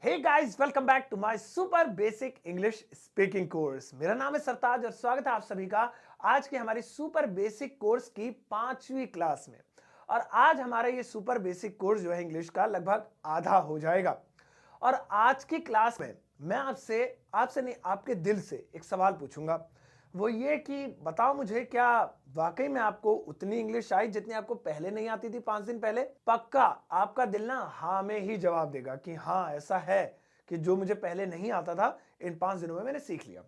Hey guys, welcome back to my super basic English speaking course. मेरा नाम है सरताज और स्वागत है आप सभी का आज की हमारी सुपर बेसिक कोर्स की 5वीं क्लास में। और आज हमारा ये सुपर बेसिक कोर्स जो है इंग्लिश का लगभग आधा हो जाएगा। और आज की क्लास में मैं आपसे आपसे नहीं आपके दिल से एक सवाल पूछूंगा। वो ये कि बताओ मुझे, क्या वाकई में आपको उतनी इंग्लिश आई जितनी आपको पहले नहीं आती थी 5 दिन पहले? पक्का आपका दिल ना हाँ में ही जवाब देगा कि हाँ ऐसा है कि जो मुझे पहले नहीं आता था इन 5 दिनों में मैंने सीख लिया।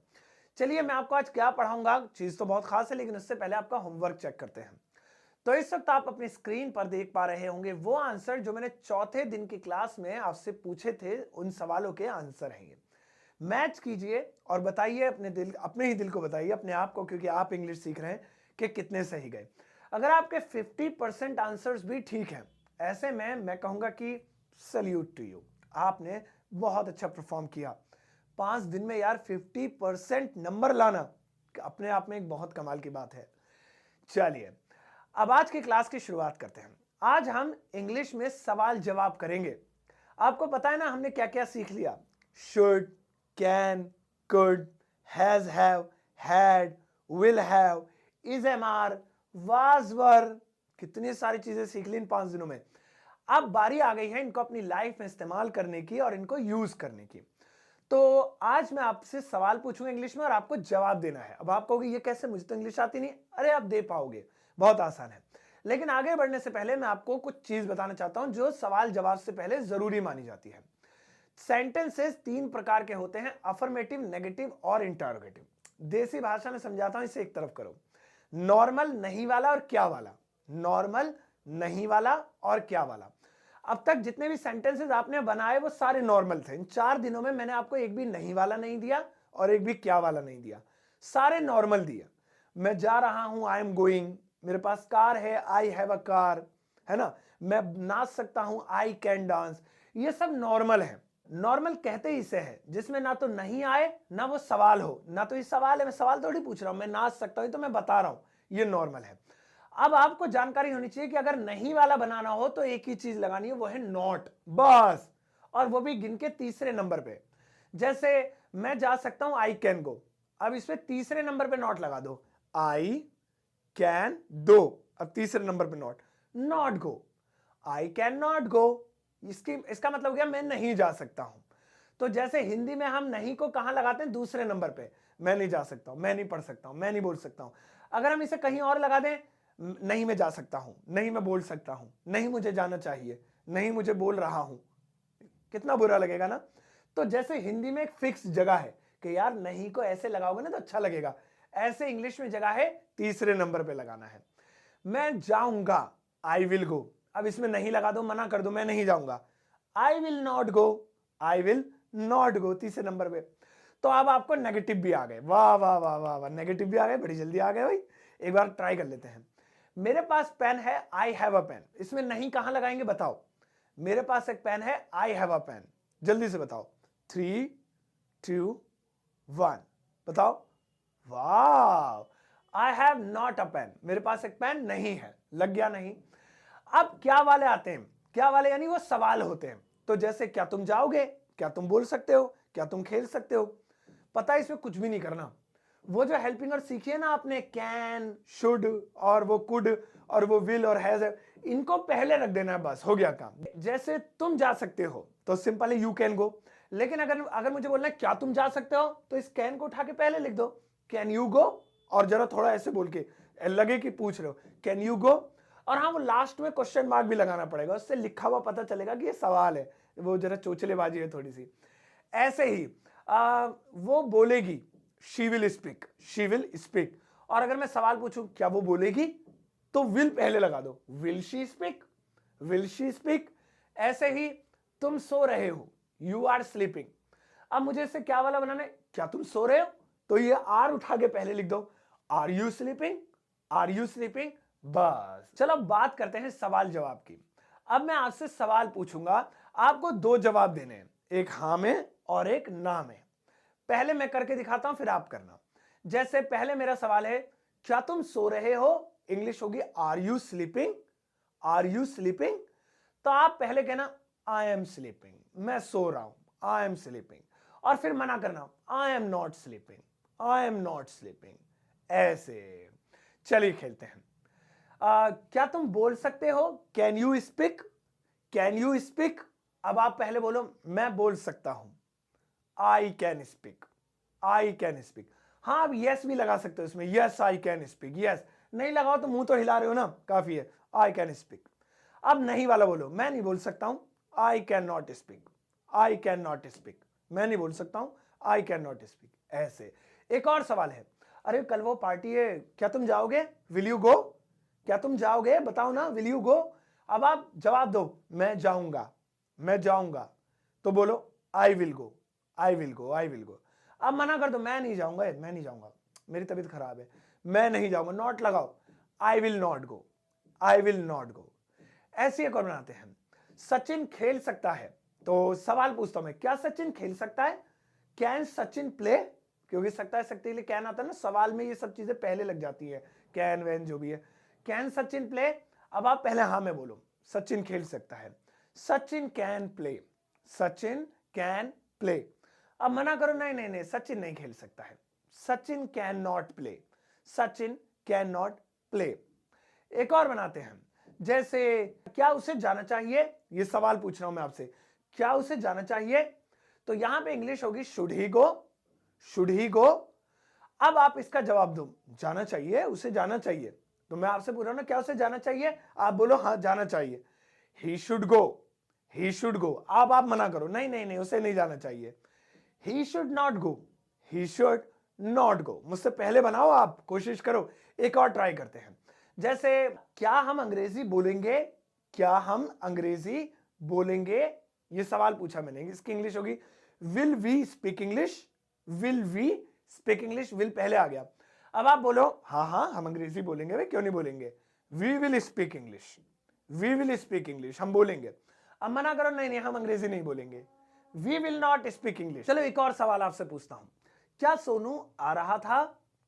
चलिए मैं आपको आज क्या पढ़ाऊंगा, चीज तो बहुत खास है, लेकिन उससे पहले आपका होमवर्क चेक करते हैं। तो इस वक्त आप अपनी स्क्रीन पर देख पा रहे होंगे वो आंसर जो मैंने चौथे दिन की क्लास में आपसे पूछे थे, उन सवालों के आंसर हैं ये। मैच कीजिए और बताइए अपने ही दिल को बताइए, अपने आप को, क्योंकि आप इंग्लिश सीख रहे हैं, कि कितने सही गए। अगर आपके 50% आंसर्स भी ठीक हैं, ऐसे में मैं कहूंगा कि सल्यूट टू यू, आपने बहुत अच्छा परफॉर्म किया। 5 दिन में यार 50% नंबर लाना अपने आप में एक बहुत कमाल की बात है। चलिए अब आज की क्लास की शुरुआत करते हैं। आज हम इंग्लिश में सवाल जवाब करेंगे। आपको पता है ना हमने क्या क्या सीख लिया? Should, can, could, has have, had, will have, is am are, was were, कितनी सारी चीजें सीख ली इन 5 दिनों में। अब बारी आ गई है इनको अपनी लाइफ में इस्तेमाल करने की और इनको यूज करने की। तो आज मैं आपसे सवाल पूछूंगा इंग्लिश में और आपको जवाब देना है। अब आप कहोगे ये कैसे, मुझे तो इंग्लिश आती नहीं। अरे आप दे पाओगे, बहुत आसान है। लेकिन आगे बढ़ने से पहले मैं आपको कुछ चीज बताना चाहता हूं जो सवाल जवाब से पहले जरूरी मानी जाती है। सेंटेंसेस 3 प्रकार के होते हैं, अफर्मेटिव, नेगेटिव और इंटरोगेटिव। देसी भाषा में समझाता हूं, इसे एक तरफ करो। नॉर्मल, नहीं वाला और क्या वाला। नॉर्मल, नहीं वाला और क्या वाला। अब तक जितने भी सेंटेंसेस आपने बनाए वो सारे नॉर्मल थे। इन 4 दिनों में मैंने आपको एक भी नहीं वाला नहीं दिया और एक भी क्या वाला नहीं दिया, सारे नॉर्मल दिए। मैं जा रहा हूं, आई एम गोइंग, मेरे पास कार है, आई हैव अ कार, है ना। मैं नाच सकता हूं, आई कैन डांस। ये सब नॉर्मल है। नॉर्मल कहते ही इसे है जिसमें ना तो नहीं आए ना वो सवाल हो, ना तो ये सवाल है, मैं सवाल थोड़ी पूछ रहा हूं, मैं नाच सकता हूं तो मैं बता रहा हूं, ये नॉर्मल है। अब आपको जानकारी होनी चाहिए कि अगर नहीं वाला बनाना हो तो एक ही चीज लगानी है, वो है नॉट, बस। और वो भी गिन के तीसरे नंबर पे। जैसे मैं जा सकता हूं, आई कैन गो। अब इसमें तीसरे नंबर पे नॉट लगा दो, आई कैन दो। अब तीसरे नंबर पे not, not go, I can not go. इसका मतलब क्या, मैं नहीं जा सकता हूं। तो जैसे हिंदी में हम नहीं को कहां लगाते हैं? दूसरे नंबर पे। मैं नहीं जा सकता हूं, मैं नहीं पढ़ सकता हूं, मैं नहीं बोल सकता हूं। अगर हम इसे कहीं और लगा दें, नहीं मैं जा सकता हूं, नहीं मैं बोल सकता हूं, नहीं मुझे जाना चाहिए, नहीं मुझे बोल रहा हूं, कितना बुरा लगेगा ना। तो जैसे हिंदी में एक फिक्स जगह है कि यार नहीं को ऐसे लगाओगे ना तो अच्छा लगेगा, ऐसे इंग्लिश में जगह है तीसरे नंबर पे लगाना है। मैं जाऊंगा, आई विल गो। अब इसमें नहीं लगा दो, मना कर दो, मैं नहीं जाऊंगा, I will not go, I will not go, तीसरे नंबर पे। तो अब आपको नेगेटिव भी आ गए, वाह वाह वाह वाह वाह, नेगेटिव भी आ गए, बड़ी जल्दी आ गए भाई। एक बार ट्राई कर लेते हैं। मेरे पास पेन है, आई हैव अ पेन। इसमें नहीं कहां लगाएंगे बताओ? मेरे पास एक पेन है, आई हैव अ पेन। जल्दी से बताओ, 3, 2, 1, बताओ। वाह, I have not a pen, मेरे पास एक पेन नहीं है, लग गया नहीं। अब क्या वाले आते हैं, क्या वाले यानी वो सवाल होते हैं। तो जैसे क्या तुम जाओगे, क्या तुम बोल सकते हो, क्या तुम खेल सकते हो। पता है इसमें कुछ भी नहीं करना। वो जो हेल्पिंग वर्ड सीखी है ना आपने, कैन, शुड और वो कुड और वो विल और हैज, इनको पहले रख देना है, बस हो गया काम। जैसे तुम जा सकते हो तो सिंपल है यू कैन गो। लेकिन अगर अगर मुझे बोलना है क्या तुम जा सकते हो, तो इस कैन को उठा के पहले लिख दो, कैन यू गो। और जरा थोड़ा ऐसे बोल के लगे कि पूछ रहे हो, कैन यू गो। और हाँ, वो लास्ट में क्वेश्चन मार्क भी लगाना पड़ेगा, उससे लिखा हुआ पता चलेगा कि ये सवाल है। वो जरा चोचलेबाजी है थोड़ी सी। ऐसे ही वो बोलेगी, she will speak, she will speak. और अगर मैं सवाल पूछूं क्या वो बोलेगी, तो विल पहले लगा दो, will she speak, will she speak. ऐसे ही तुम सो रहे हो, यू आर स्लीपिंग। अब मुझे इससे क्या वाला बनाना है, क्या तुम सो रहे हो, तो ये आर उठा के पहले लिख दो, are you sleeping, are you sleeping. बस चलो अब बात करते हैं सवाल जवाब की। अब मैं आपसे सवाल पूछूंगा, आपको 2 जवाब देने हैं, एक हां में और एक ना में। पहले मैं करके दिखाता हूं, फिर आप करना। जैसे पहले मेरा सवाल है, क्या तुम सो रहे हो, इंग्लिश होगी are you sleeping, are you sleeping. तो आप पहले कहना आई एम स्लीपिंग, मैं सो रहा हूं, आई एम स्लीपिंग, और फिर मना करना, I am not sleeping, I am not sleeping, ऐसे। चलिए खेलते हैं। क्या तुम बोल सकते हो? Can you speak? Can you speak? अब आप पहले बोलो मैं बोल सकता हूं, I can speak, I can speak. हाँ, अब यस भी लगा सकते हो इसमें, yes I can speak, yes. नहीं लगाओ तो मुंह तो हिला रहे हो ना, काफी है, आई कैन स्पीक। अब नहीं वाला बोलो, मैं नहीं बोल सकता हूं, I can not speak, I can not speak, मैं नहीं बोल सकता हूं, आई कैन नॉट स्पीक, ऐसे। एक और सवाल है, अरे कल वो पार्टी है, क्या तुम जाओगे? Will you go? क्या तुम जाओगे? बताओ ना, विल यू गो? अब आप जवाब दो, मैं जाऊंगा, मैं जाऊंगा, तो बोलो I will go, I will go, I will go. अब मना कर दो, मैं नहीं जाऊंगा, मैं नहीं जाऊंगा, मेरी तबीयत खराब है, मैं नहीं जाऊंगा, नॉट लगाओ, I will not go, I will not go. ऐसे एक और बनाते हैं, सचिन खेल सकता है। तो सवाल पूछता हूं मैं, क्या सचिन खेल सकता है? Can Sachin play? क्योंकि सकता है सकते लिए कैन आता है ना, सवाल में ये सब चीजें पहले लग जाती है, कैन वैन जो भी है। Can Sachin play? अब आप पहले हाँ में बोलो, सचिन खेल सकता है, Sachin can play, Sachin can play. अब मना करो, नहीं नहीं नहीं, सचिन नहीं खेल सकता है, Sachin can not play, Sachin can not play. एक और बनाते हैं, जैसे क्या उसे जाना चाहिए? ये सवाल पूछ रहा हूं मैं आपसे, क्या उसे जाना चाहिए? तो यहां पे इंग्लिश होगी should he go, should he गो। अब आप इसका जवाब दो, जाना चाहिए, उसे जाना चाहिए। तो मैं आपसे पूछ रहा हूं ना, क्या उसे जाना चाहिए? आप बोलो हाँ जाना चाहिए, he should go, he should go. अब आप मना करो, नहीं नहीं नहीं, उसे नहीं जाना चाहिए, he should not go, he should not go. मुझसे पहले बनाओ, आप कोशिश करो। एक और ट्राई करते हैं, जैसे क्या हम अंग्रेजी बोलेंगे? क्या हम अंग्रेजी बोलेंगे? ये सवाल पूछा मैंने, इसकी इंग्लिश होगी will we speak English, will we speak English, will पहले आ गया। अब आप बोलो हाँ हाँ हम अंग्रेजी बोलेंगे, भाई क्यों नहीं बोलेंगे, we will speak English, we will speak English, हम बोलेंगे। अब मना करो, नहीं नहीं हम अंग्रेजी नहीं बोलेंगे, we will not speak English. चलो एक और सवाल आपसे पूछता हूं, क्या सोनू आ रहा था?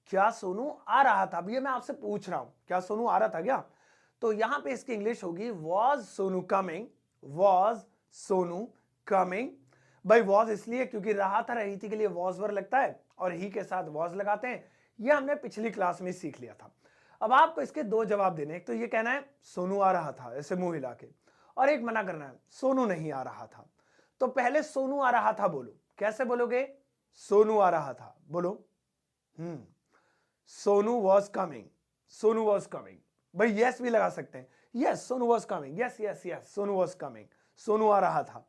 क्या सोनू आ रहा था? अब ये मैं आपसे पूछ रहा हूं, क्या सोनू आ रहा था क्या? तो यहां पे इसकी इंग्लिश होगी was Sonu coming, was Sonu coming. भाई वॉज इसलिए क्योंकि रहा था, रही थी के लिए वॉज वर लगता है, और ही के साथ वॉज लगाते हैं। ये हमने पिछली क्लास में सीख लिया था। अब आपको इसके दो जवाब देने, एक तो ये कहना है सोनू आ रहा था ऐसे मुंह हिला के, और एक मना करना है सोनू नहीं आ रहा था। तो पहले सोनू आ रहा था बोलो, कैसे बोलोगे? सोनू आ रहा था बोलो, Sonu was coming, Sonu was coming. भाई यस भी लगा सकते हैं, yes Sonu was coming, yes yes yes Sonu was coming, Sonu आ रहा था।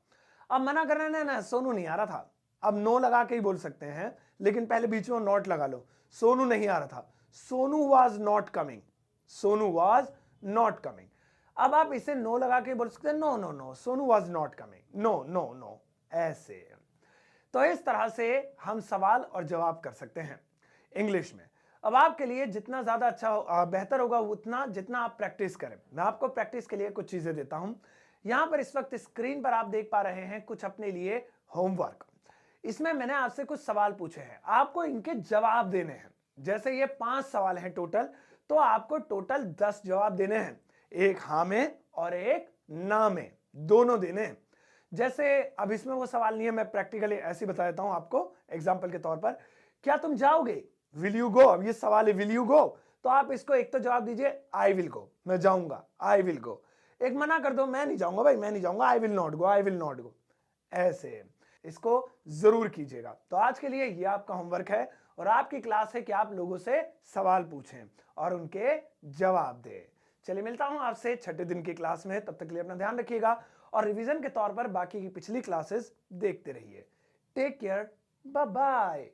अब मना करना है ना, सोनू नहीं आ रहा था, अब नो लगा के ही बोल सकते हैं, लेकिन पहले बीच में नॉट लगा लो, सोनू नहीं आ रहा था, Sonu was not coming, Sonu was not coming. अब आप इसे नो लगा के बोल सकते हैं, no no no Sonu was not coming, no no no, ऐसे। तो इस तरह से हम सवाल और जवाब कर सकते हैं इंग्लिश में। अब आपके लिए जितना ज्यादा अच्छा बेहतर होगा उतना, जितना आप प्रैक्टिस करें। मैं आपको प्रैक्टिस के लिए कुछ चीजें देता हूं। यहां पर इस वक्त स्क्रीन पर आप देख पा रहे हैं कुछ अपने लिए होमवर्क। इसमें मैंने आपसे कुछ सवाल पूछे हैं, आपको इनके जवाब देने हैं। जैसे ये 5 सवाल हैं टोटल, तो आपको टोटल 10 जवाब देने हैं, एक हाँ में और एक ना में, दोनों देने हैं। जैसे अब इसमें वो सवाल नहीं है, मैं प्रैक्टिकली ऐसे बता देता हूं आपको एग्जाम्पल के तौर पर, क्या तुम जाओगे? Will you go. अब ये सवाल है विल यू गो, तो आप इसको एक तो जवाब दीजिए आई विल गो, मैं जाऊंगा, आई विल गो। एक मना कर दो, मैं नहीं जाऊंगा भाई, मैं नहीं जाऊंगा, I will not go, I will not go, ऐसे। इसको जरूर कीजिएगा। तो आज के लिए ये आपका होमवर्क है, और आपकी क्लास है कि आप लोगों से सवाल पूछें और उनके जवाब दें। चलिए मिलता हूं आपसे छठे दिन की क्लास में, तब तक के लिए अपना ध्यान रखिएगा, और रिवीजन के तौर पर बाकी की पिछली क्लासेस देखते रहिए। Take care, bye bye.